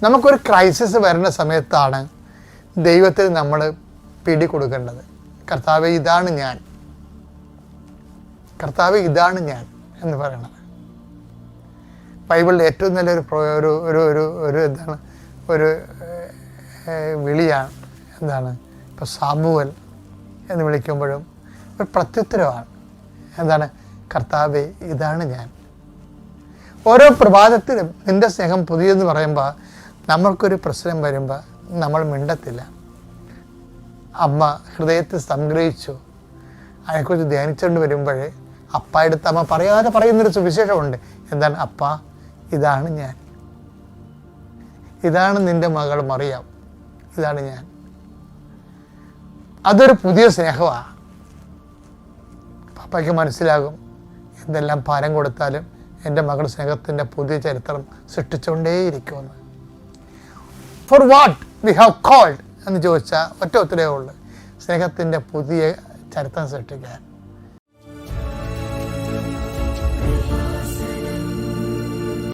നമുക്കൊരു ക്രൈസിസ് വരുന്ന സമയത്താണ് ദൈവത്തിന് നമ്മൾ പിടികൊടുക്കേണ്ടത്. കർത്താവേ ഇതാണ് ഞാൻ, കർത്താവേ ഇതാണ് ഞാൻ എന്ന് പറയണത്. ബൈബിളിൽ ഏറ്റവും നല്ലൊരു എന്താണ് ഒരു വിളിയാണ്. എന്താണ് ഇപ്പോൾ സാമുവൽ എന്ന് വിളിക്കുമ്പോഴും ഒരു പ്രത്യുത്തരമാണ്. എന്താണ്? കർത്താവേ ഇതാണ് ഞാൻ. ഓരോ പ്രഭാതത്തിലും നിൻ്റെ സ്നേഹം പുതിയെന്ന് പറയുമ്പോൾ നമ്മൾക്കൊരു പ്രശ്നം വരുമ്പോൾ നമ്മൾ മിണ്ടത്തില്ല. അമ്മ ഹൃദയത്തിൽ സംഗ്രഹിച്ചു അതിനെക്കുറിച്ച് ധ്യാനിച്ചുകൊണ്ട് വരുമ്പോഴേ അപ്പായെടുത്ത് അമ്മ പറയാതെ പറയുന്നൊരു സുവിശേഷമുണ്ട്. എന്താണ്? അപ്പ ഇതാണ് ഞാൻ, ഇതാണ് നിൻ്റെ മകൾ മറിയാം, ഇതാണ് ഞാൻ. അതൊരു പുതിയ സ്നേഹമാണ്. പപ്പയ്ക്ക് മനസ്സിലാകും എന്തെല്ലാം ഭാരം കൊടുത്താലും എൻ്റെ മകൾ സ്നേഹത്തിൻ്റെ പുതിയ ചരിത്രം സൃഷ്ടിച്ചുകൊണ്ടേയിരിക്കുമെന്ന്. For what we have called എന്ന് ചോദിച്ചാൽ ഒറ്റ ഉത്തരവേ ഉള്ളൂ, സ്നേഹത്തിൻ്റെ പുതിയ ചരിത്രം സൃഷ്ടിക്കാൻ.